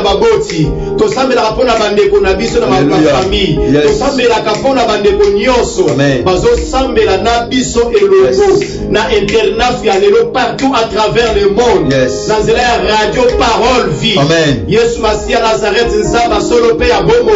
baboti, to sambela pona bandeko na biso na famille, to sambela pona bandeko nyonso, bazo sambela na biso elongo na internat fialelo partout à travers le monde. Dans la radio parole vie. Amen. Yesu Masia Nazareth nzamba solo pe ya bomo.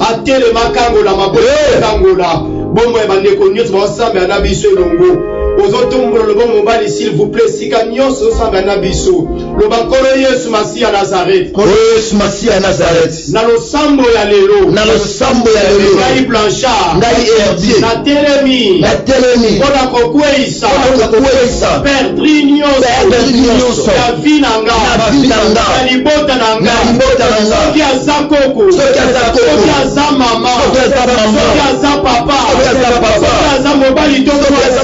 Atele makango la mabo kangola. Bomo e bandeko nyonso ba sambela na biso elongo. Ozotombo le bon mobile s'il vous plaît sika nyonso sambela na biso. Lo bakolo Yesu Masia Nazareth. Yesu Masia Nazareth. Na lo sambo ya lelo. Na lo sambo ya lelo. Ngai Blanchard. Ngai Herdier. Na telemi. Na telemi. Ona kokweisa. Ona kokweisa. Perdre nyonso. Ya vinanga. Na vinanga. Na libota nanga. Na libota nanga. Soki aza koko. Soki aza koko. Soki aza mama. Soki aza mama. Soki aza papa. Soki aza papa. Soki aza mobali to mwasi.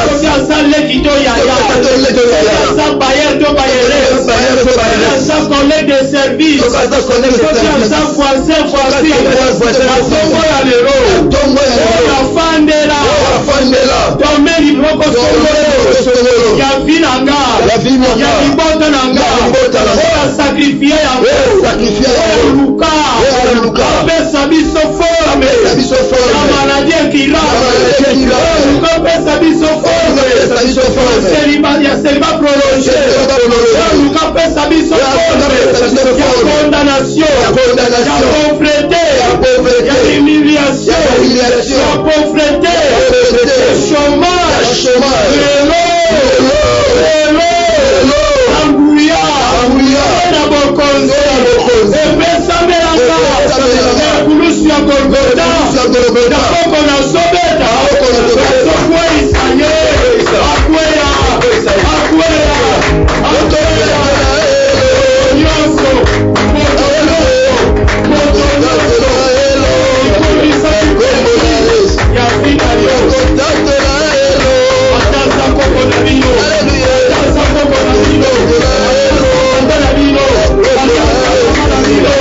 Soki aza leki to yaya. Soki aza bayer to bayere. Soki aza collègue de service. Soki aza voisin. Matongo ya lero. Fandela. Tomeli broko songolo. Ya vinanga. Ya libota nanga. Oya sacrifier yango. Oya luka. Pesa biso forme. La maladie incurable. Oya pesa biso forme. Ya célibat prolongé. Oya pesa biso forme. Ya condamnation. Ya pauvreté. Ya humiliation. Ya pauvreté. Ya chômage. Hello. Anguya. Na bokonzo. Epesa melanga. Kulusi ya Golgotha. Na koko na sobeta. Sokwe isaye. Akweya. Nyonso. Ya vina nyonso. Atasa koko na bino. Atasa koko na bino. Atasa na bino.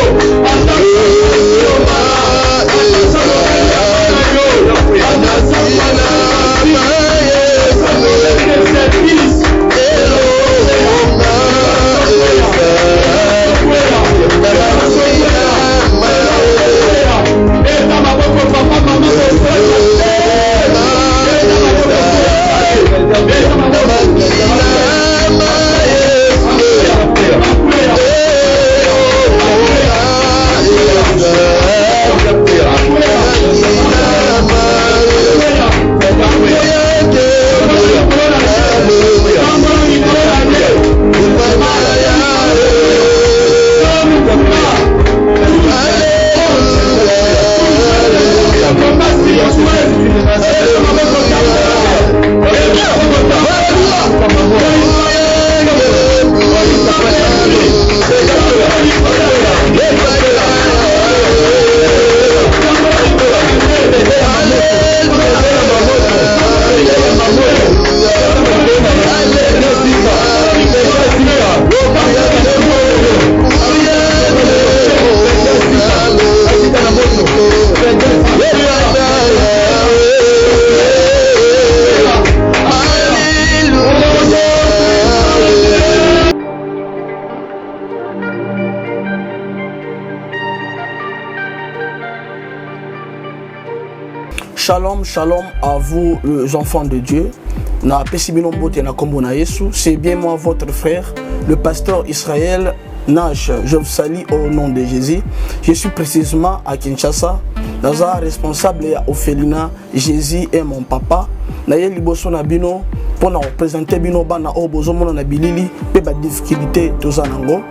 Shalom à vous les enfants de Dieu. C'est bien moi votre frère, le pasteur Israël Nash. Je vous salue au nom de Jésus. Je suis précisément à Kinshasa. Naza responsable à Ophelina. Jésus est mon papa. Naye liboso na bino pour nous présenter bino bana o bozomona na bilili pe ba difficulté tozanango.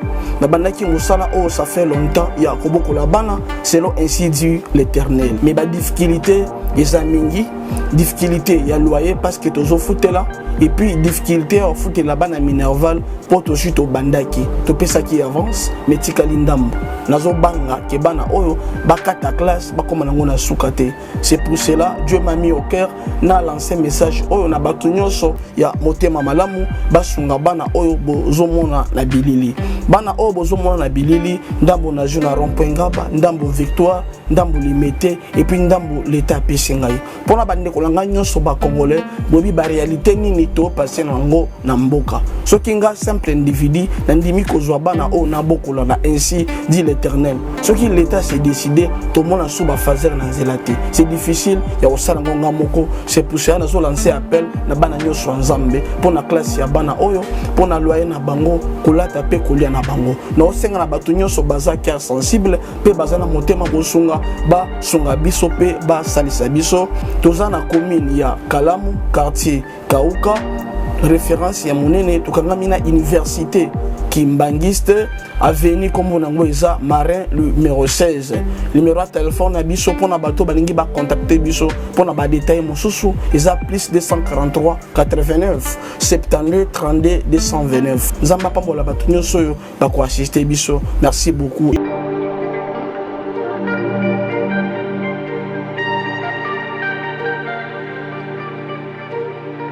Na banaki musala o ça fait longtemps ya koboko la bana selon ainsi dit l'Éternel. Mais ba difficulté eza mingi, difficulté ya loyer parce que tozo foutela et puis difficulté à foutre la bana minerval pour to suite au bandaki to pesa qui avance mais tikali ndambo nazo banga ke bana oyo bakata classe bakoma nango na sukate. C'est pour cela Dieu m'a mis au cœur na lancé message oyo na batu nyonso ya motema malamu basunga bana oyo bozomona na bilili bana oyo bozomona na bilili ndambo na juna rond-point ngaba ndambo victoire ndambo limité et puis ndambo l'état pesingai pona bande kolanga nyonso ba congolais bobi ba réalité nini to passer nango na mboka soki nga simple individu ndimi kozwa bana o na bokola na ainsi dit l'Éternel soki l'état s'est décidé to mona suba fazer na zelate c'est difficile ya osala ngonga moko c'est pour ça na so lancer appel na bana nyonso nzambe pona classe ya bana oyo pona loyer na bango kolata pe kolia na bango na osenga na bato nyonso baza cœur sensible pe baza na motema bosunga ba sunga biso pe ba salisa biso toza na commune ya Kalamu quartier Kauka référence ya monene tokangami na université Kimbangiste avenue comme nango eza Marin numéro 16 numéro de téléphone na biso pona bato balingi ba contacter biso pona ba détail mosusu eza plus 243 89 72 32 229 nzamba pambola bato nyonso yo ba ko assister biso merci beaucoup.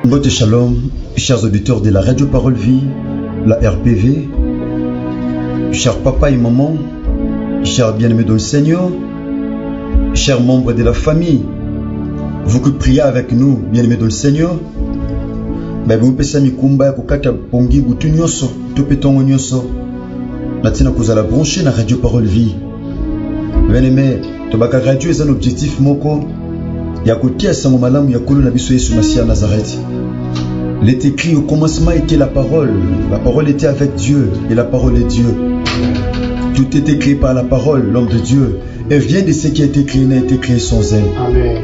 Bonjour shalom, chers auditeurs de la Radio Parole Vie, la RPV, chers papa et maman, chers bien-aimés dans le Seigneur, chers membres de la famille, vous qui priez avec nous, bien-aimés dans le Seigneur, vous pouvez mikumba kokata pongi butu nyoso, topetongo nyoso, natina kozala branché na Radio Parole Vie. Bien-aimés, tobaka radio est un objectif moko. Yakotia sango malamu yakolo na biso Yesu Masia Nazareth. Il est écrit au commencement était la parole était avec Dieu et la parole est Dieu. Tout est écrit par la parole, l'homme de Dieu, et vient de ce qui a été créé, n'a été créé sans elle. Amen.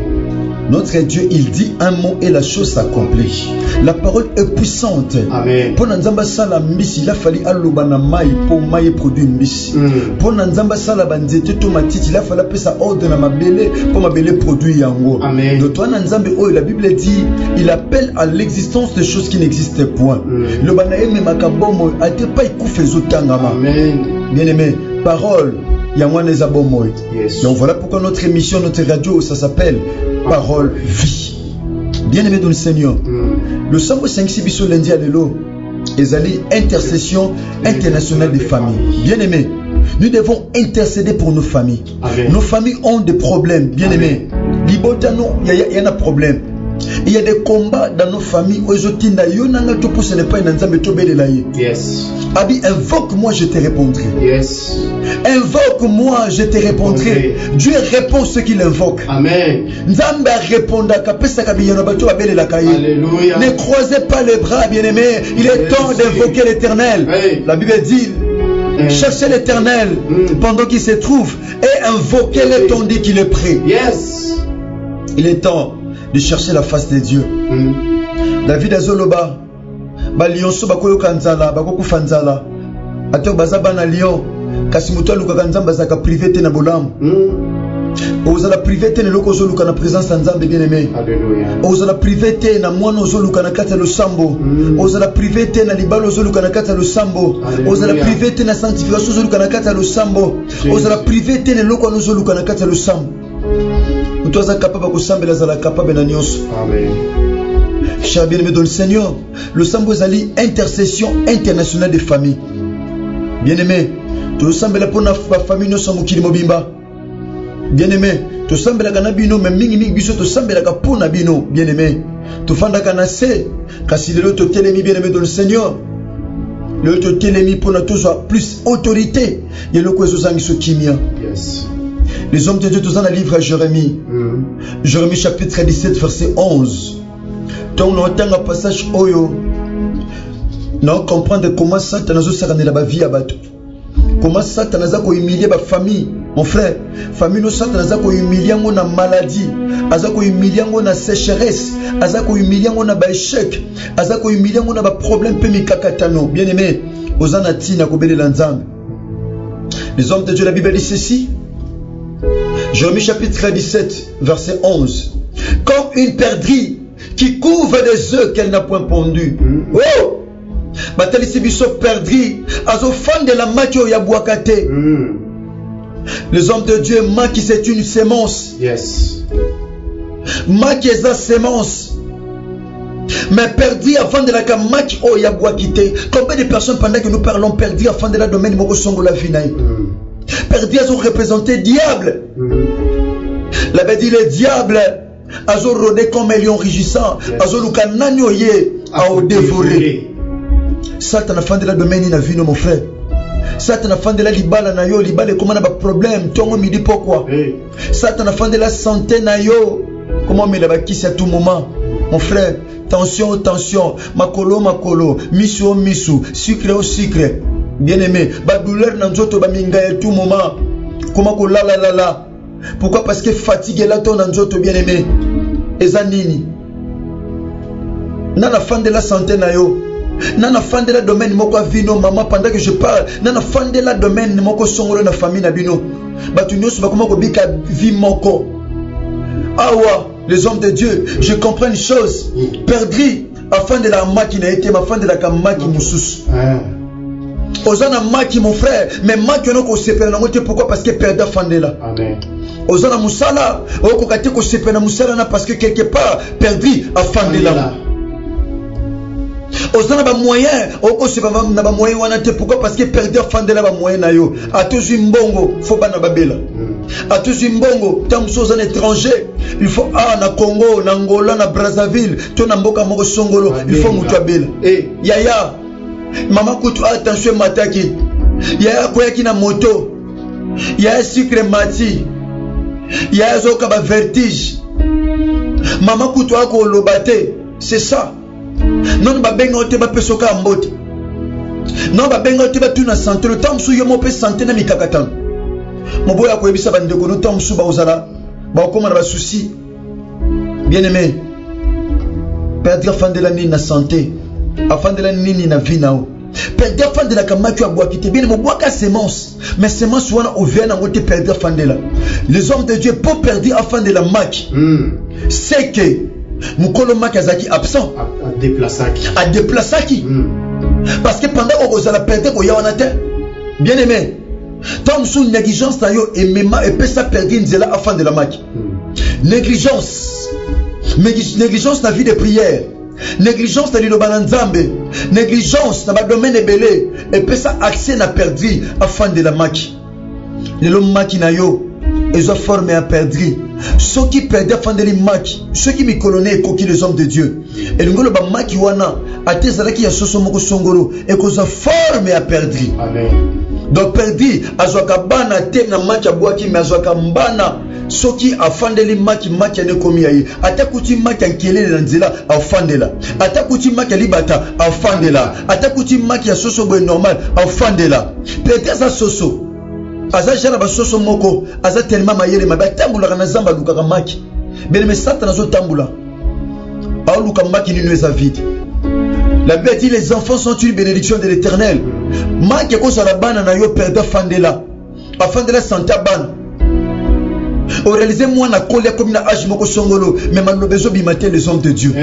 Notre Dieu, il dit un mot et la chose s'accomplit. La parole est puissante. Amen. Pour Nzamba sala mbisi, il a fallu alobana mai pour mai produire mbisi. Pour Nzamba sala banzete tomatiti, il a fallu appeler ça ordre na mabele pour mabele produire yango. Amen. Donc toi Nzambe oh la Bible dit, il appelle à l'existence des choses qui n'existaient point. Le banaye makabomo a été pas ikufe zotangama. Amen. Bien-aimé, parole. Yes. Donc voilà pourquoi notre émission, notre radio, ça s'appelle Parole Vie. Bien-aimé dans le Seigneur, le Sambo 5 biso lundi à l'élo, ezali intercession internationale des familles. Bien-aimé, nous devons intercéder pour nos familles. Amen. Nos familles ont des problèmes. Bien-aimé, libotano, il y a un problème. Il y a des combats dans nos familles. Yes. Abi, invoque-moi, je te répondrai. Yes. Invoque-moi, je te répondrai. Okay. Dieu répond ce qu'il invoque. Amen. Alléluia. Ne croisez pas les bras, bien-aimés. Il est temps d'invoquer l'Éternel. Hey. La Bible dit, cherchez l'Éternel pendant qu'il se trouve et invoquez-le tandis qu'il est prêt. Yes. Il est temps de chercher la face de Dieu. David Azoloba, Balionso bakoyo kanzala, bakoku fanzala. Ato bazaba na lion, kasimuto luka kanzamba zaka private na bolam. Ozala private ne loko zoluka na présence nzambe bien-aimé. Alléluia. Ozala private na mwana zoluka na kata lo sambo. Ozala private na libalo zoluka na kata lo sambo. Ozala private na sanctification zoluka na kata lo sambo. Ozala private ne loko zoluka na kata lo sambo. Utoza capable kusambela zala capable na nyonso. Amen. Cher bien-aimé dans le Seigneur, le Sambo Zali, intercession internationale des familles. Bien-aimé, tu sambela pour la famille no sambo kili mobimba. Bien-aimé, tu sambela kana bino mais mingi biso tu sambela ka pour na bino. Bien-aimé, tu fanda kana se kasi le to telemi bien-aimé dans le Seigneur. Le to telemi pour na toujours plus autorité. Yelo ko ezozangi so kimia. Yes. Les hommes de Dieu tous dans le livre à Jérémie. Jérémie chapitre 17 verset 11. Donc nous entendons un passage oyo. Nous comprenons comment Satan a serré la vie à bateau. Comment Satan a humilié la famille. Mon frère, famille no Satan a humilié na maladie, a humilié na sécheresse, a humilié na échec, a humilié na problème pemikakatano. Bien aimé, ozanati na kobele lanzambe. Les hommes de Dieu, la Bible dit ceci. Jérémie chapitre 17 verset 11. Comme une perdrix qui couvre des œufs qu'elle n'a point pondus. Oh! Batalisi biso perdrix, azo fan de la matio ya boakate. Les hommes de Dieu, maki c'est une sémence. Yes. Maki est la sémence. Mais perdrix avant de la maki o ya boakite. Combien de personnes pendant que nous parlons perdrix avant de la domaine moko songo la finaï. Perdrix ont représenté diable. La Bible dit le diable a rôdé comme un lion rugissant, a dévoré. Satan a fait de la domaine na vie mon frère. Satan a fait de la libala na yo, libala comment on a pas problème, tongo me dit pourquoi. Satan a fait de la santé na yo, comment me la qui c'est à tout moment. Mon frère, tension, tension, makolo, misu, sucre au sucre. Bien aimé, ba douleur na nzoto ba minga à tout moment. Comment ko la. Pourquoi? Parce que fatigue là ton nzoto bien aimé. Ezanini. Nana fan de la santé na yo. Nana fan de la domaine moko vino maman pendant que je parle. Nana fan de la domaine moko songolo na famille na bino. Batu nyonso ba comment ko bika vie moko. Awa, les hommes de Dieu, je comprends une chose. Perdri afin de la maki na été ma fan de la kamaki mususu. Ozana maki mon frère, mais maki on ko sepela na moté pourquoi? Parce que perdre fan de là. Amen. Ozana musala, oko kate ko sepela musala na parce que quelque part perdri afin de là. Ozana ba moyen, oko sepela na ba moyen wana te pourquoi? Parce que perdre afin de là ba moyen na yo. A toujours mbongo, faut pas na babela. A toujours mbongo, tant que aux étrangers, il faut na Congo, na Angola, na Brazzaville, to na mboka moko songolo, il faut mutu abela. Yaya Maman kutu attention mataki. Yaya koyaki na moto. Yaya sucre mati. Yaya zoka ba vertige. Maman kutu ako lobate. C'est ça. Non ba benga ote ba pesoka mbote. Non ba benga ote ba tuna santé. Le temps msu yo mo pe santé na mikakatan. Moboya ko yebisa bandeko no temps msu ba ozala. Ba okoma na ba souci. Bien aimé. Perdre fin de l'année na santé. Afin de la nini na vie nao. Perdre afin de la kamaki aboua kite. Bien mo boaka semence. Mais semence wana ouvert na ngote perdre afin de la. Les hommes de Dieu pour perdre afin de la maki. C'est que mukolo maki azaki absent. A déplacaki. Parce que pendant qu'on vous a perdre ko yawana te. Bien aimé. Tant sous négligence na yo et même et peut ça perdre nzela afin de la maki. Négligence. Négligence na vie de prière. Négligence na liloba nzambe, négligence na ba domaine ebele et peut ça accès na perdu afin de la maki. Le maki na yo ezo formé à perdre. Ceux qui perdent afin de la maki, ceux qui me colonné coquille les hommes de Dieu. Et le ngolo ba maki wana atezala ki ya soso moko songolo et qu'on a formé à perdre. Amen. Donc perdu azwaka bana te na maki abwaki mais azwaka mbana. Soki afandeli maki ane komi aye atakuti maki ankelele na nzela afandela atakuti maki libata afandela atakuti maki ya soso boy normal afandela peut-être ça soso aza jana ba soso moko aza tellement mayele mabe tambula na zamba lukaka maki bele me sata na zo tambula a luka maki ni nueza vide. La Bible dit les enfants sont une bénédiction de l'Éternel. Maki ko sala bana na yo perdre afandela santa bana. Réalisez moi na kolia comme na âge moko songolo mais malobezo bimate les hommes de Dieu.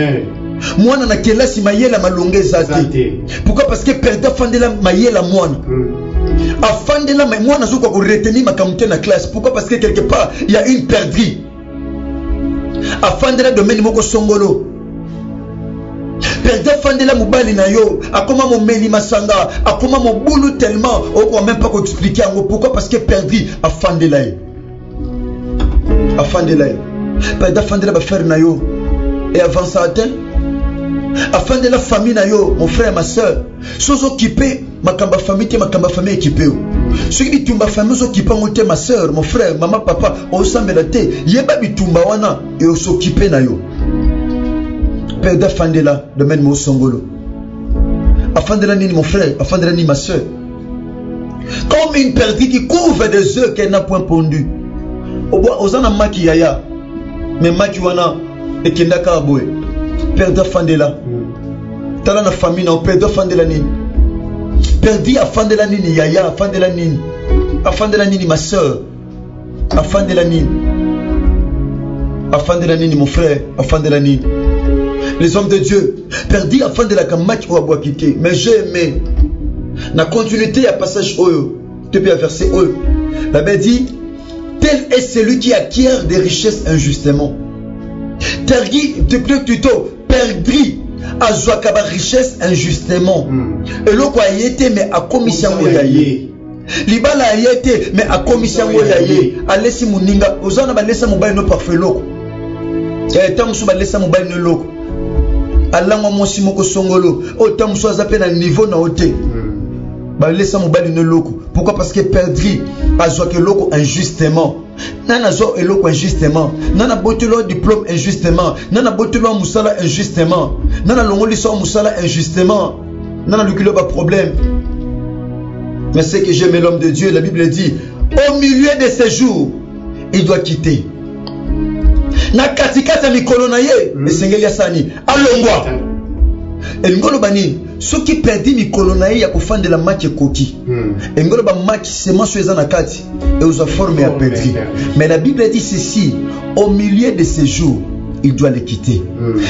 Moi na kelasi mayela malonge zate. Pourquoi? Parce que perdre fandela mayela moi. Afandela moi na zo ko retenir makamute na classe. Pourquoi? Parce que quelque part il y a une perdrie. Afandela domaine moko songolo. Perdre fandela mobali na yo akoma mo meli masanga akoma mo bulu tellement on peut même pas expliquer pourquoi? Parce que perdri afandela afin de l'air, pas d'afin de la faire nayo et avant ça atteint afin de la famille nayo mon frère ma soeur sont occupés ma famille équipée ceux qui tumba famille occupés ont ma soeur mon frère maman papa on semble la té yeba bitumba wana et on s'occuper nayo père d'afin de la domaine mo songolo afin de la nini mon frère afin de la nini ma soeur comme une perdrix qui couvre des œufs qu'elle n'a point pondu. Ozana maki yaya mais maki wana ekendaka aboye perdre fandela tala na famille na perdre fandela nini perdi afandela nini yaya afandela nini ma soeur afandela nini mon frère afandela nini les hommes de Dieu perdi afandela kamaki ou aboye quitter mais j'ai aimé na continuité à passage oyo depuis verset oyo la Bible dit tel est celui qui acquiert des richesses injustement. Plutôt, perdri à Zouakaba richesse injustement. Et l'eau quoi y était, mais à commission yaye. libala ayete mais akomisa ngo yaye alesi muninga ozana balesa mobali no parfait loko tamusu balesa mobali no loko alangwa mosi moko songolo o tamusu azape na niveau na ote balesa mobali no loko. Pourquoi? Parce que perdri azwa ke loko injustement. Nana zo eloko injustement. Nana botelo diplôme injustement. Nana botelo musala injustement. Nana longoli so musala injustement. Nana lukilo ba problème. Mais c'est que j'aime l'homme de Dieu, la Bible dit au milieu de ces jours, il doit quitter. Na katikata mikolo na ye, esengeli asani alongwa. Elingolo bani ceux qui perdent mikolo na ye ya kofandela match koki. Elingolo ba match seulement sur les anakati et aux formes à perdre. Mais la Bible dit ceci, au milieu de ces jours, il doit les quitter.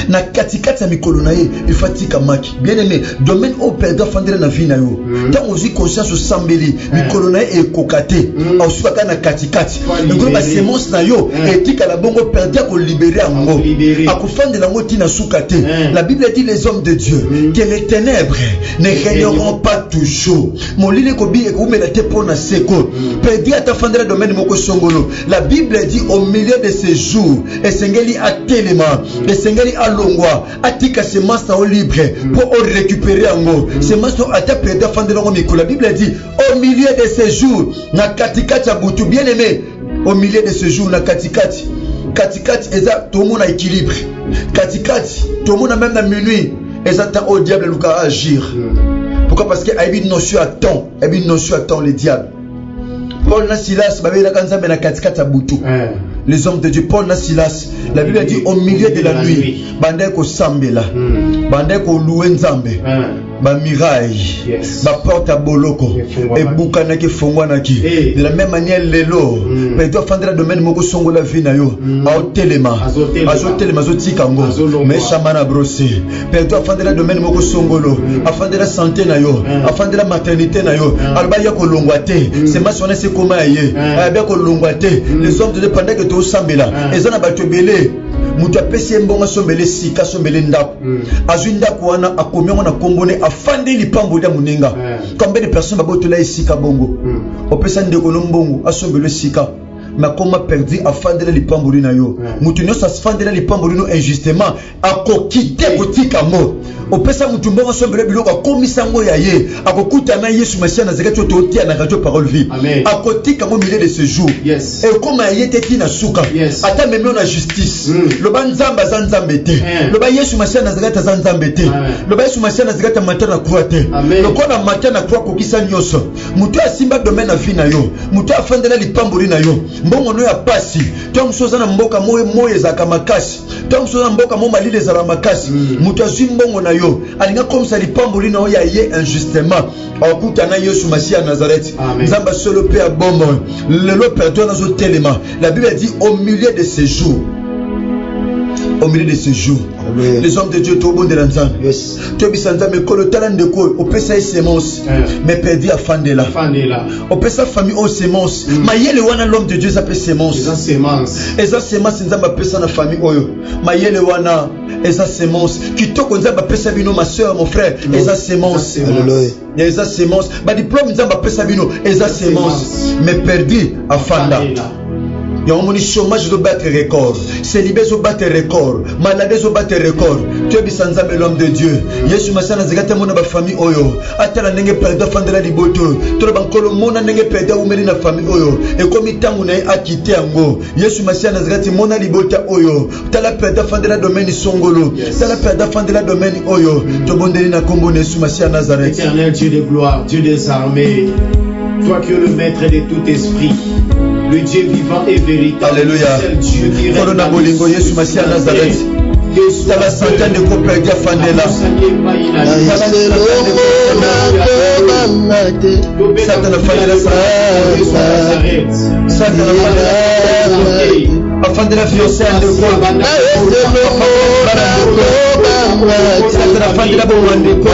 Na katikati ya mikolo na ye, il fatika maki. Bien aimé, domaine au perdre fandela na vie na yo. Tant aussi conscience au sambeli, mikolo na ye e kokate. Ausukaka na katikati. Ngolo ba semence na yo, etika la bongo perdre ko libérer ango. Akufandela ngo tina sukate. La Bible dit les hommes de Dieu que les ténèbres ne régneront pas toujours. Molile ko bi e ko mela te pona seko. Perdre ata fandela domaine moko songolo. La Bible dit au milieu de ces jours, esengeli ate et Sengeli alongwa atika semence au libre pour récupérer ango semence ata perdre fandela ngo mikolo. La Bible dit au milieu de ces jours na katikati ya butu. Bien aimé, au milieu de ce jour na katikati eza tout le monde a équilibre. Katikati tout le monde a même na minuit eza ta au diable luka agir. Pourquoi? Parce que aibi notion à temps le diable. Paul na Silas babela kanzambe na katikati ya butu. Les hommes de Dieu, Paul na Silas, la Bible dit au milieu de la nuit, bandai ko sambela, bandai ko louer nzambe, ba miraille, ba porte à boloko, et bukana ki fongwana ki. De la même manière lelo, mais doit fendre la domaine moko songo la vie na yo, a telema, azo tikango, mais chamana brossé. Mais doit fendre la domaine moko songolo, a fendre la santé na yo, a fendre la maternité na yo, alba ya ko longwate, c'est ma sonne c'est comment aye, a bien ko longwate. Les hommes de Dieu pendant que to sambela, ezana bato belé. Mutu apesi mbonga sombele sika sombele ndako azwi ndako wana akomiongo na kombone afande lipambo ya muninga. Combien de personnes babotola esika bongo opesa ndeko no mbongo asombele sika makoma perdu afandela lipambo na yo. Mutu nyosa afandela lipambo no injustement akokite kotika mo opesa mutu mbongo sombele biloko akomisa ngo ya ye akokuta na Yesu Masia na zakati to tia na radio parole vie akotika mo milieu de ce jour et comme ayete tina suka ata memio na justice loba nzamba za nzambe te loba Yesu Masia na zakati za nzambe te loba Yesu Masia na zakati matana croix te lokona matana croix kokisa nyoso mutu asimba domaine na vie na yo mutu afandela lipambo na yo mbongo no ya pasi to msoza na mboka moye za kamakasi to msoza na mboka mo malile za makasi mutu azwi mbongo na yo alinga komsa lipambo lina ya ye injustement akuta na Yesu Masia Nazareth nzamba solo pe abombo lelo perdon na zo telema. La Bible dit au milieu de ces jours, au milieu de ce jour, les hommes de Dieu tout bon de l'ensemble. Tu bisanza me kolo talent de ko opesa semence mais perdu à fandela. Opesa famille au semence. Mayele wana l'homme de Dieu s'appelle semence. Eza semence nzamba pesa na famille oyo. Mayele wana eza semence. Kitoko nzamba pesa bino ma soeur mon frère eza semence. Alléluia. Eza semence. Ba diplôme nzamba pesa bino eza semence mais perdu à fanda. Il y a un chômage de battre record, célibé de battre record, maladie de battre record. Tu es bisanza l'homme de Dieu. Yesu masana zigata mona ba famille oyo. Atala nenge perda fandela liboto. Tolo bankolo mona nenge perda umeli na famille oyo. Et comme tangu na akite ango. Yesu masana zigata mona libota oyo. Tala perda fandela domaine songolo. Tala perda fandela domaine oyo. To bondeli na kombo Yesu masana Nazareth. Éternel Dieu de gloire, Dieu des armées. Toi qui es le maître de tout esprit. Le Dieu vivant et véritable. Alléluia. C'est le Dieu qui règne. Corona Bolingo Yesu Masia Nazareth. Ça va centaine de copains de Fandela. Satan Fandela Satan Fandela fiancé de quoi? Satan Fandela Bowande quoi?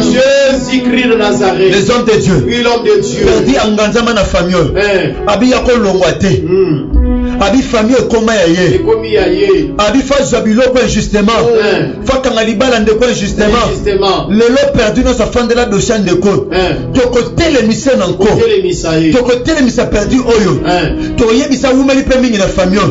Jésus-Christ de Nazareth, les hommes de Dieu, l'homme de Dieu, perdu Anganzama na famille, abi yako longwate, abi famille koma yaye, abi fa zabilo ko injustement, fa kangalibala ndeko injustement, lelo perdu no sa fande la dossier ndeko, to côté les missions encore, to côté les missions perdu oyo, to yebisa wumeli pe mingi na famille,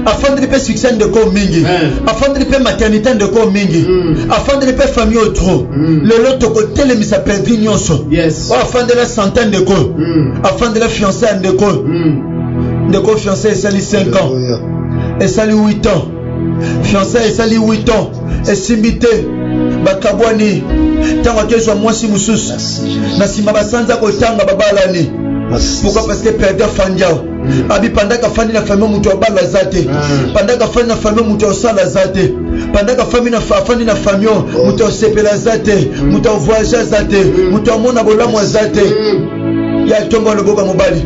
afande de pe succès ndeko mingi, afande de pe maternité ndeko mingi, afande de pe famille autre, lelo to côté les missions perdu nyonso, afande la centaine de ko, afande la fiancée ndeko. Ndeko fiancé et sali 5 ans, et sali 8 ans, fiancé et sali 8 ans, et simbité, bakabwani, tango kezwa mwasi mususu, na sima basanza kotanga babalani. Pourquoi? Parce que perdre fandiao. Abi pendaka fandi na famille mutu abala zate. Pendaka fandi na famille mutu osala zate. Pendaka famille na fandi na famille mutu osepela zate, mutu voyage zate, mutu amona bolamu zate. Ya tomba loboka mobali.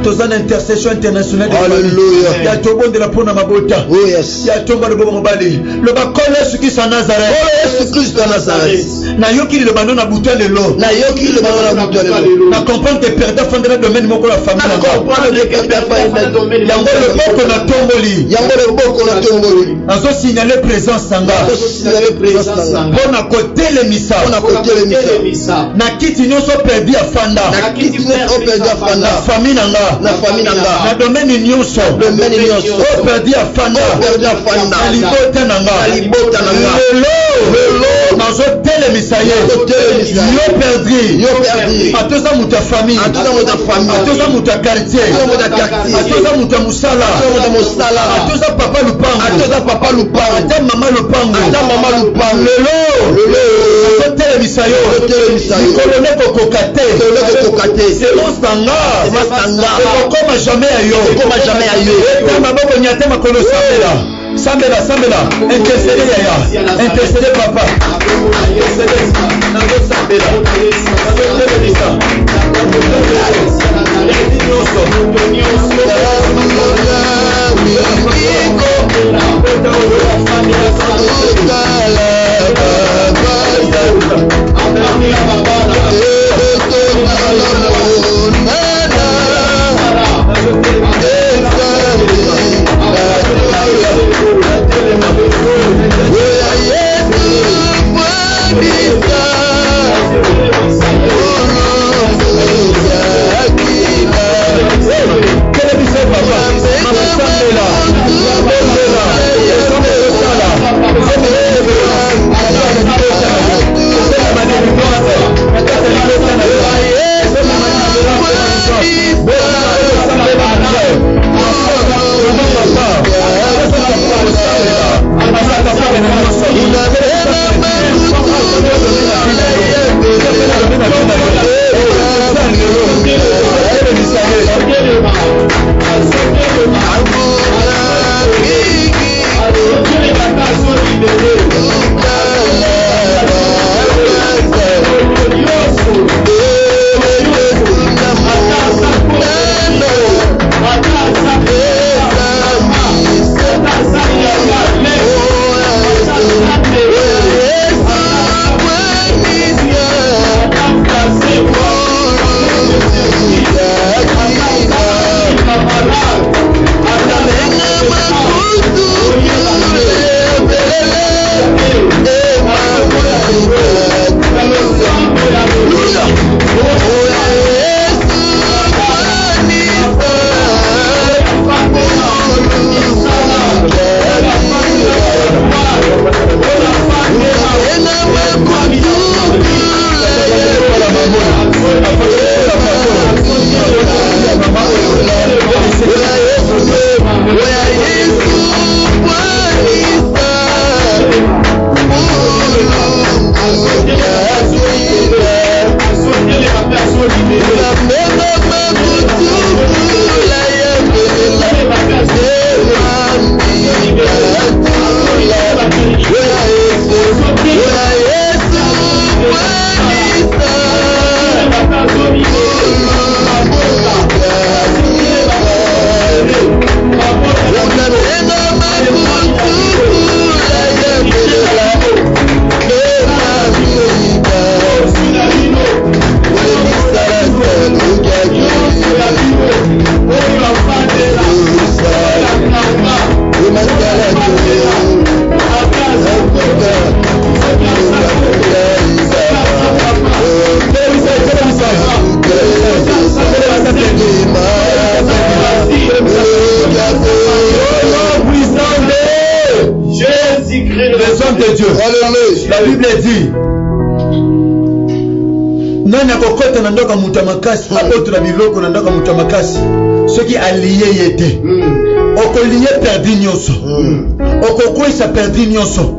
Tozana intercession internationale. Alléluia. Ya tobo de la pona mabota. Oh yes. Ya tomba loboka mobali. Le bakole suki sa Nazareth. Oh Yesu Christ de Nazareth. Na yoki le bando na buta lelo. Na yoki le bando na buta lelo. Na comprendre que perdre fondera domaine moko la famille. Na comprendre que perdre fondera domaine. Yango le boko na tomboli. Yango le boko na tomboli. Azo signaler présence sanga. Azo signaler présence sanga. Bona côté le misa. Bona côté le misa. Na kiti nyoso perdi afanda. Na kiti nyoso perdi afanda. Famille nanga. Na famille nanga. Na domaine nyonso. Domaine nyonso. O perdi afanda. Perdi afanda. Na libota nanga. Na libota nanga. Lelo nazo telemisa ye yo perdri atoza mutu ya famille atoza mutu ya quartier atoza mutu ya musala atoza papa lupango ata mama lupango lelo nazo telemisa yo kolone kokoka te selon stanga okokoma jamais ya yo eta maboko nyate makolo sambela intercéder yaya intercéder papa La Bible dit nani akokota na ndoka muta makasi apotra biloko na ndoka muta makasi ce qui allié yete okolié perdu nyonso okokwisa perdu nyonso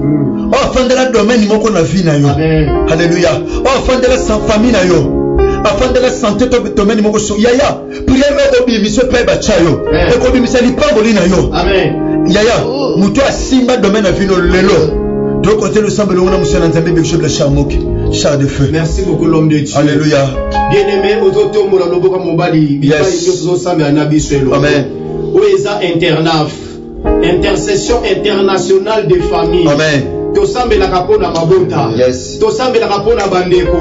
ofandela domaine moko na vie na yo alléluia ofandela sa famille na yo afandela santé to domaine moko so yaya prière obimiswe pe ba chayo ekobimisa lipango lina yo amen yaya mutu asimba domaine na vie no lelo. Donc, côté le semble le monde a Nzambe Bishop le charmouk, char de feu. Merci beaucoup l'homme de Dieu. Alléluia. Bien-aimé, aux autres mots, la loboka mobali, Amen. Oeza internaf, intercession internationale des familles. Amen. Tosambe la kapona mabota. Yes. Tosambe la kapona bandeko.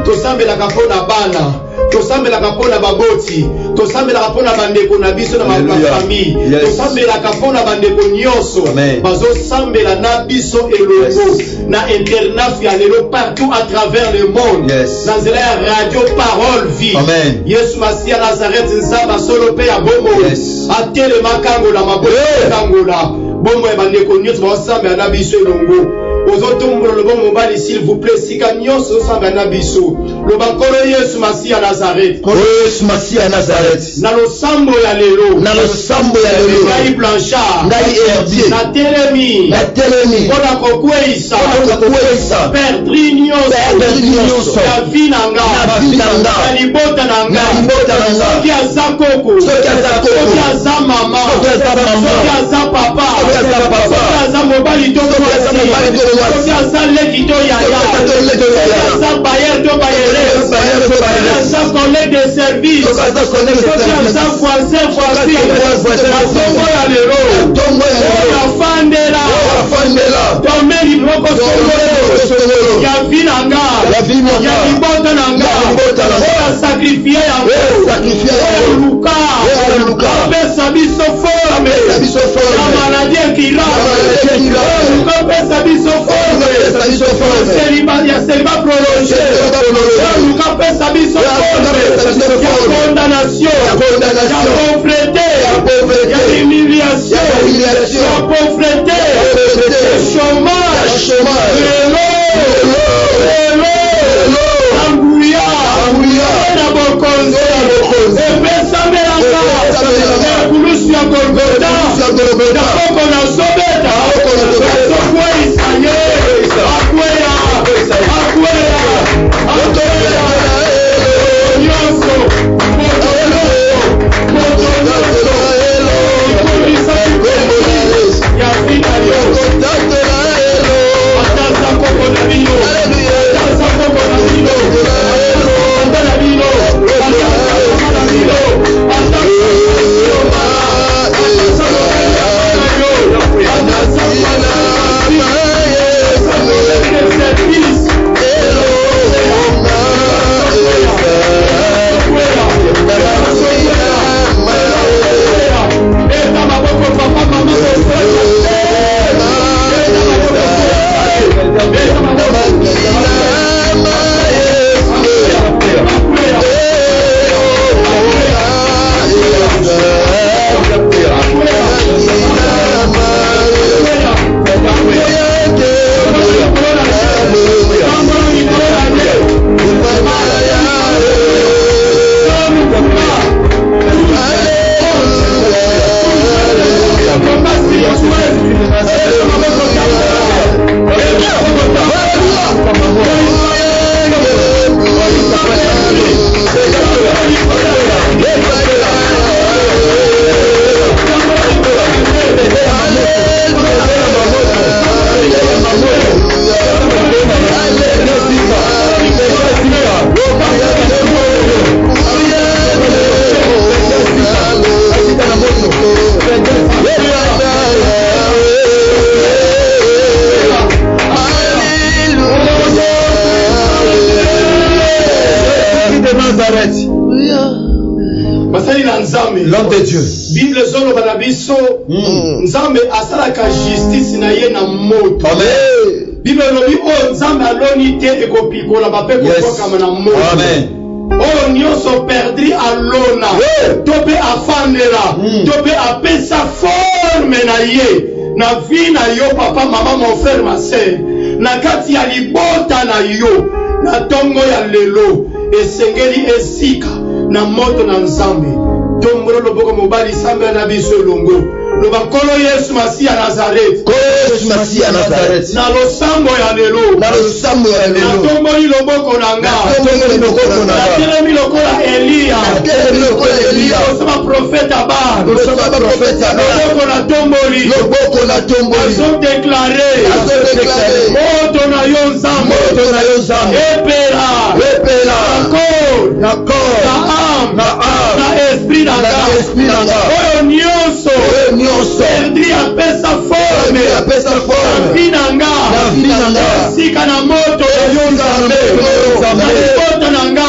Tosambe la kapona bana. Tosambe la kapona baboti. Tosambe la kapona bandeko na biso na ma famille. Tosambe la kapona bandeko nyonso. Bazo sambe la na biso eloko na internet ya lelo partout à travers le monde. Dans la radio parole vie. Amen. Yesu Masia Nazareth nzamba solo pe ya bomo. Atele makango la maboto kangola. Bomo e bandeko nyonso basambe na biso elongo. ozotumbula lobo mobali s'il vous plaît sika nyonso osanga na biso loba nkolo Yesu Masiya Nazareth Yesu Masiya Nazareth na losambo ya lelo ngai Blanchard ngai Herbier na telemi mpona kokweisa perdri nyonso ya vi na nga na libota na nga soki aza koko soki aza mama soki aza papa soki aza mobali to soki aza leki to yaya soki aza bayer to bayere soki aza collègue de service soki aza voisin na tongo ya lelo oyo afandela tomeli moko songolo ya vi na nga ya libota na nga oyo asakrifie yango oyo luka apesa biso forme ya maladi ekirame luka apesa biso forme ya celibat prolonge oyo luka apesa biso forme ya condamnation ya pauvreté ya humiliation ya pauvreté ya chômage lelo anguya na bokonzi epesamelanga ekulusu ya Golgota na koko na sobeta azokweyisa ye akweya nyonso ya vina yo ataza koko na bino ataza koko na bino ata na bino ata na bino L'homme de Dieu. Bible zolo banabiso nzambe asalaka justice na ye na moto. Amen. Bible lobi o nzambe aloni te ekopikola bape kokokama na moto. Amen. Oyo nyonso perdri alona to mpe afandela to mpe apesa forme na ye na vi na yo papa mama mon frère ma sœur na kati ya libota na yo na tongo ya lelo esengeli esika na moto na nzambe tombolo loboko mobali sambela na biso elongo loba nkolo Yesu Masiya Nazareth na losambo ya lelo na tomboli loboko na nga na telemi lokola Eliya osoma profeta Bar loboko na tomboli azodeklare moto na yo nzambe epela na âme na esprit na nga oyo nyonso perdri apesa forme na vi na nga esika na moto ya yo nzambe na libota na nga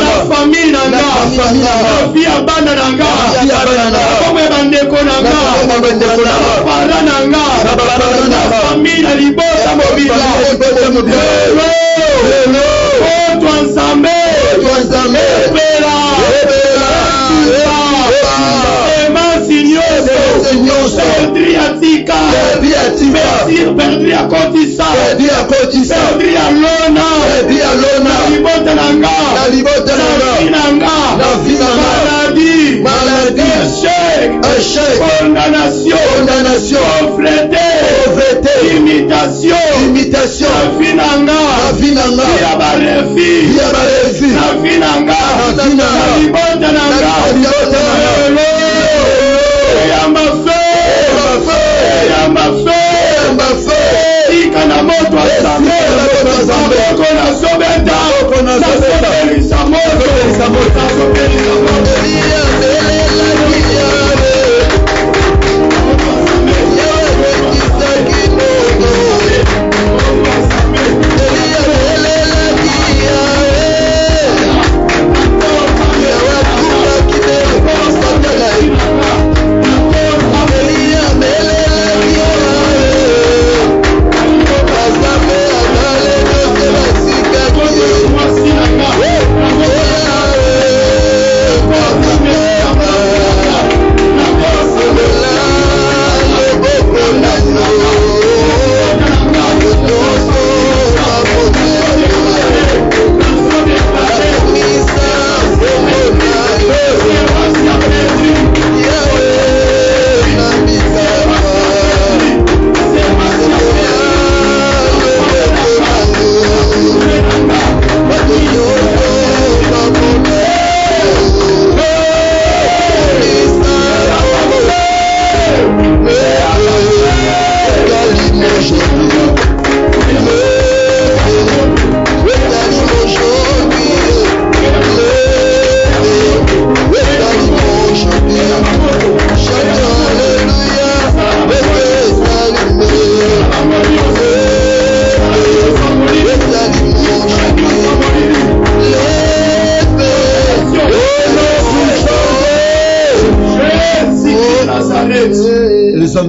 na famille na nga na vi ya bana na nga na komo ya bandeko na nga na para na nga na famille na libota mobila lelo otwa nzambe epela perdri ya tika perdri ya koti nakotisa edi alona na libota nanga na vina maladie échec condamnation pauvreté imitation na vinanga ya barefi na vinanga na libota nanga yamba fe ika na moto asambe kona sobeta na sobelisa moto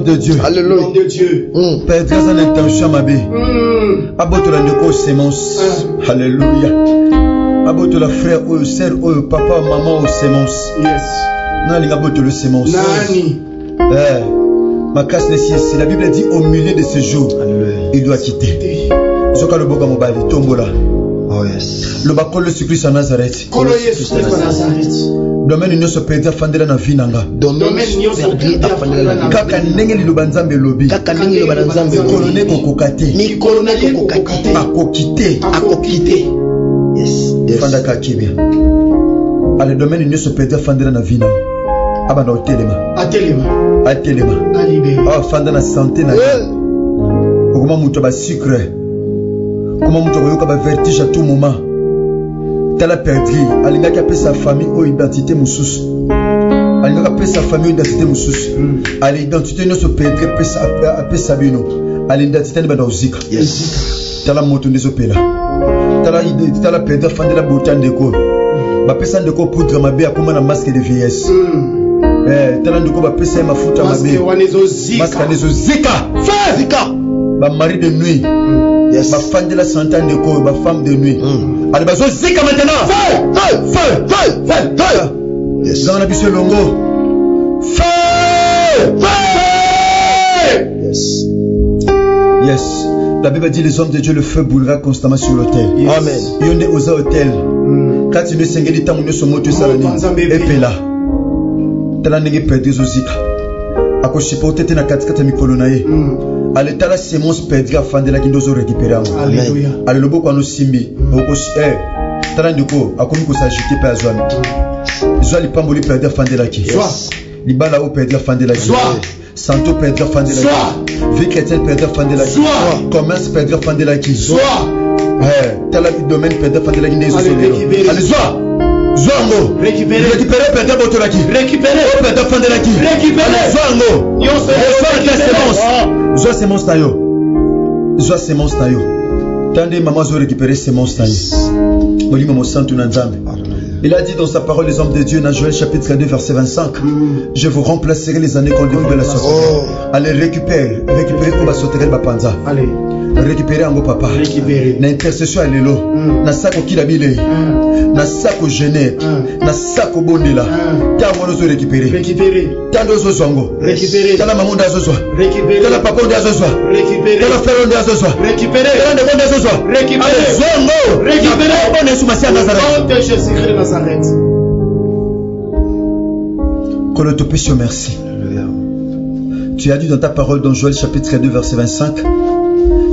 de Dieu. Alléluia. De Dieu. Père, grâce à l'intention, ma vie. Aboto la ndeko sémence. Alléluia. Aboto la frère, ou sœur, ou papa, maman, ou sémence. Yes. Nani aboto le sémence. Nani. Ma casse c'est la Bible dit au milieu de ce jour, il doit quitter. Zoka le boga mobali, tombola. Oh yes. Le bakolo le Christ à Nazareth. Kolo Yesu Christ à Nazareth. Domaine union se perdre fandela na vinanga. Domaine union se perdre fandela na. Kaka ndenge liloba nzambe lobi. Kaka ndenge liloba nzambe lobi. Kolone kokokate. Mi kolone kokokate. Akokite. Akokite. Yes. Fanda kakibia. Ale domaine union se perdre fandela na vinanga. Abana otelema. Atelema. Ah fanda na santé na. Comment muto ba sucre. Comment muto koyoka ba vertige à tout moment. Tala perdri, alinga ka sa famille ou identité mususu. Alinga ka sa famille ou identité mususu. À l'identité no se perdre pesa bino. À l'identité ba dozika. Yes. Tala moto ndezo pela. Tala perdre fanda la botande ko. Ba pesa ndeko poudre mabe akoma na masque de vieillesse. Tala ndeko ba pesa mafuta mabe. Masque nezo zika. Zika. Ba mari de nuit. Yes. Ma femme de la santé de corps, ma femme de nuit. Allez, bah, zika maintenant. Feu. Yes. Dans la bise longo. Feu. Yes. La Bible dit les hommes de Dieu, le feu brûlera constamment sur l'autel. Yes. Amen. Yonde osa hôtel. Quand tu ne sengeli tamu so moto salani. Epela. Tala nenge perdre zika. Ako supporter na katikata mikolo na ye. Ale tala semence perdre afande la kindozo récupérer. Alléluia. Ale lobo kwa no simbi. Oko tala ndiko akomi ko s'ajouter pa azwami. Zwa li pamboli perdre afande la ki. Libala o perdre afande la ki. Santo perdre afande la ki. Vie chrétienne perdre afande la ki. Commerce perdre afande la ki. Tala domaine perdre afande la ki ndezo. Ale zwa. Zongo. Récupérer perdre votre la ki. Récupérer perdre afande la ki. Récupérer. Zongo. Zoa semence na yo. Zoa semence na yo. Tandis maman zo récupérer semence na yo. Molimo mo santu na nzambe. Il a dit dans sa parole, les hommes de Dieu, dans Joël chapitre 2 verset 25, je vous remplacerai les années qu'on déroule la sortie. Allez récupérer au bas sauter le bapanza. Allez. récupérer yango papa na intercession ya lelo na sako kilabile na sako gêner na sako bondela tango nozo récupérer tando zo zwango tala mamonda azozwa tala papa ndia azozwa tala frère ndia azozwa tala ndeko ndia azozwa zongo récupérer Yesu Masia Nazareth. Que le Tout-Puissant merci. Tu as dit dans ta parole dans Joël chapitre 2 verset 25,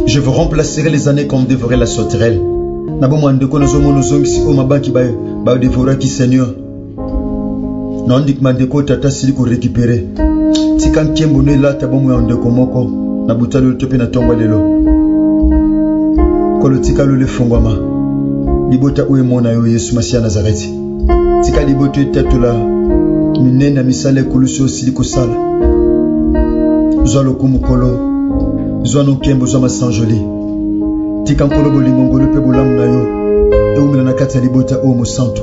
je vous remplacerai les années comme dévorer la sauterelle. Nabo ndeko nazo mono zongisi o mabanki ba dévorer qui Seigneur. Non dik mandeko tata sili ko récupérer. Tika nkembo ne la tabomo ya ndeko moko na butalo tope na tongo lelo. Ko le tika le fongwama. Libota uye mona yo Yesu Masia Nazareth. Tika liboto etatula minena misale kuluso sili ko sala. Zwa lokumukolo zwa nokembo zwa masanjoli tika nkolo bolingongolo pe bolamu na yo eumela na kati ya libota o mosanto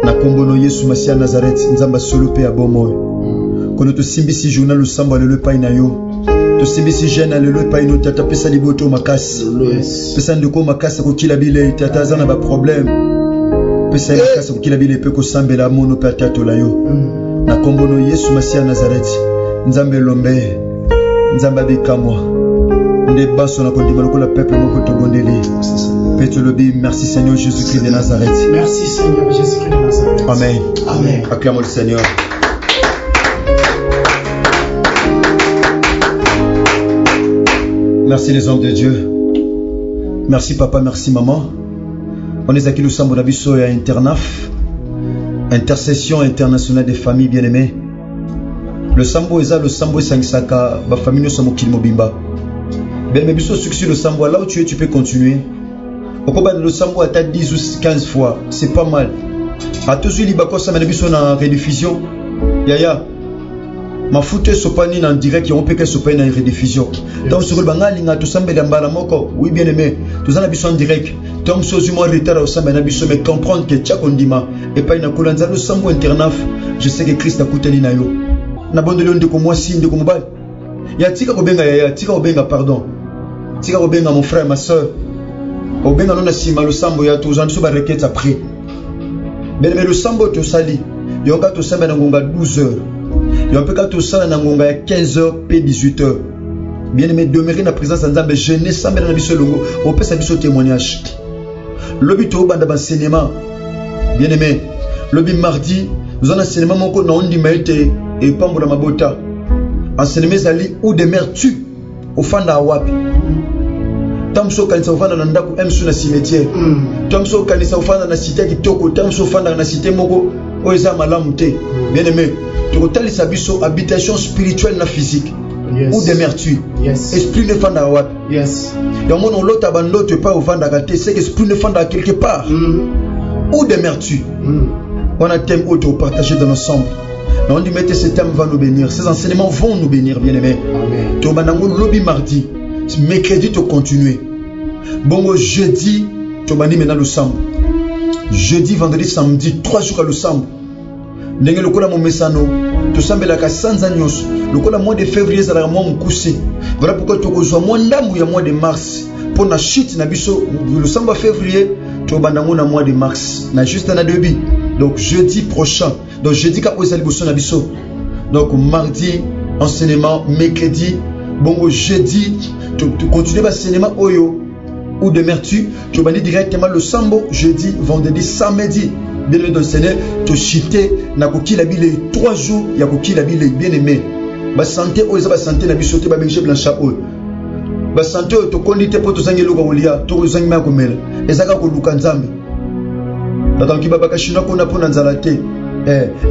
na kombono Yesu Masia Nazareth nzamba solo pe ya bomoyo kono tosimbisi journal lusambo lelo epai na yo tosimbisi jeune lelo epai no tata pesa libota o makasi pesa ndeko makasi kokila bile tata aza na ba problème pesa makasi kokila bile pe kosambela mono pe atatola yo na kombono Yesu Masia Nazareth Nzambe lombe Nzamba bikamwa nde baso na kondima lokola peuple moko tobondeli Pète le bi. Merci Seigneur Jésus-Christ de Nazareth. Merci Seigneur Jésus-Christ de Nazareth. Amen. Amen. Acclamons le Seigneur. Merci les hommes de Dieu. Merci papa, merci maman. On est aquí lusambo na biso ya Internaf, Intercession internationale des familles bien-aimées. Le sambo eza le sambo sangisaka ba famille no samo kili mobimba. Ben biso succès le sambo là où tu es tu peux continuer. Okoba le sambo ata 10 ou 15 fois, c'est pas mal. A toujours libako sa biso na rediffusion. Yaya. Ma foute sopani en direct on peut que sopani en rediffusion. Donc sur le bangali nga to sambela mbala moko. Oui bien aimé, tous en biso en direct. Donc so du moins retard au sambela biso mais comprendre que tcha kondima et pas na kolanza le sambo Internaf. Je sais que Christ a coûté na yo. Na bondeli ndeko mwasi ndeko mobali ya tika kobenga ya tika kobenga pardon tika kobenga mon frère ma soeur kobenga nona sima lo sambo ya to zanso ba requête après mais le sambo to sali yo ka to samba na ngonga 12h yo pe ka to sala na ngonga ya 15h p 18h bien aimé demeurer na présence nzambe jeûner samba na biso longo on peut sa biso témoignage lobi to banda ba cinéma bien aimé lobi mardi nous en enseignement moko na ondi maite et pambola mabota enseignement zali ou de mère tu au fanda wapi tamso kanisa ufanda na ndaku emsu na cimetière tamso kanisa ufanda na cité kitoko tamso ufanda na cité moko oza malamu te bien aimé tu kotalisa biso habitation spirituelle na physique ou de mère tu esprit ne fanda wapi ya mono lota bandoto pas ufanda kate c'est que esprit ne fanda quelque part ou de mère tu on a thème auto partagé dans l'ensemble. On dit mettez ce thème va nous bénir. Ces enseignements vont nous bénir, bien aimés. To banango lobby mardi, mercredi to continuer. Bongo jeudi, to bani maintenant le samedi. Jeudi, vendredi, samedi, 3 jours à le samedi. Ndenge lokola mo mesano, to sambela ka sanza nyos. Lokola mois de février za la mois mkusi. Voilà pourquoi to kozwa mois ndambu ya mois de mars. Pour na shit na biso le samedi février, to banango na mois de mars. Na juste na debi. Donc jeudi prochain, donc jeudi quand vous allez bosser na biso. Donc mardi enseignement, mercredi, bongo jeudi, tu continues l'enseignement oyo ou de mertu, tu vas directement le sambo jeudi, vendredi, samedi. Bien aimé d'enseigner, tu chité na koki la bile 3 jours, ya koki la bile bien aimé. Ba santé oyo ba santé na biso te ba benje blancha oyo. Ba santé oyo to kondite poto zangelo ba olia, to zangi ma komela. Ezaka ko luka nzambe. Dans qui baba kashina pona pona nzalate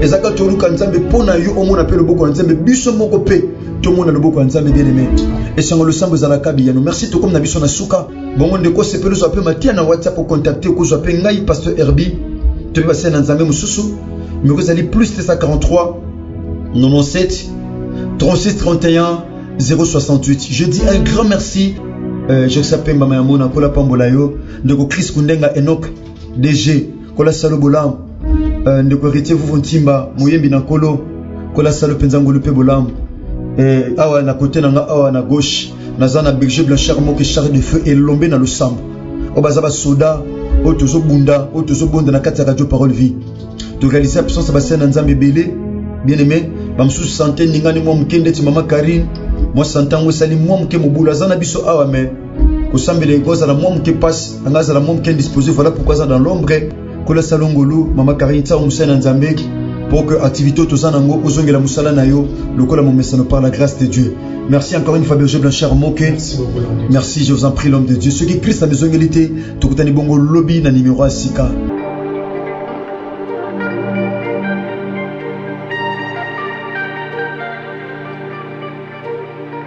ezaka toruka nzambe pona yo omona pe loboko nzambe biso moko pe to mona loboko nzambe bien aimé et sango le sambo za la kabi yano merci to comme na biso na suka bongo ndeko sepelo zo pe matia na WhatsApp pour contacter ko zo pe ngai pasteur Herbi to ba sena nzambe mususu numéro zali plus 743 97 36 31 068. Je dis un grand merci je s'appelle mama yamona kola pambola yo ndeko Chris Kundenga Enoch DG kola salo bolam ndeko héritier vous ntimba moyembi na kolo kola salo penza ngolu pe bolam awa na côté na nga awa na gauche Nazana berger Blanchard Moke charge de feu et lombé dans le sang. Obazaba soda, otozo bunda, otozo bunda na kati radio parole vie. Tu réalises la puissance Sébastien Nzambe belé, bien aimé, bamsou santé ningani moi mkende ti mama Karine, moi santan moi sali moi mke mobula zana biso awa mais ko sambele goza la moi mke passe, angaza la moi mke disposé voilà pourquoi ça dans l'ombre, ko la salongolo mama Karine ta Moussa Nzambe pour que activité tozanango ozongela musala na yo lokola mo mesano par la grâce de Dieu. Merci encore une fois berger Blanchard Moke. Merci, je vous en prie l'homme de Dieu. Ceux qui Christ a besoin d'élité, tout le bongo lobby na numéro 6K.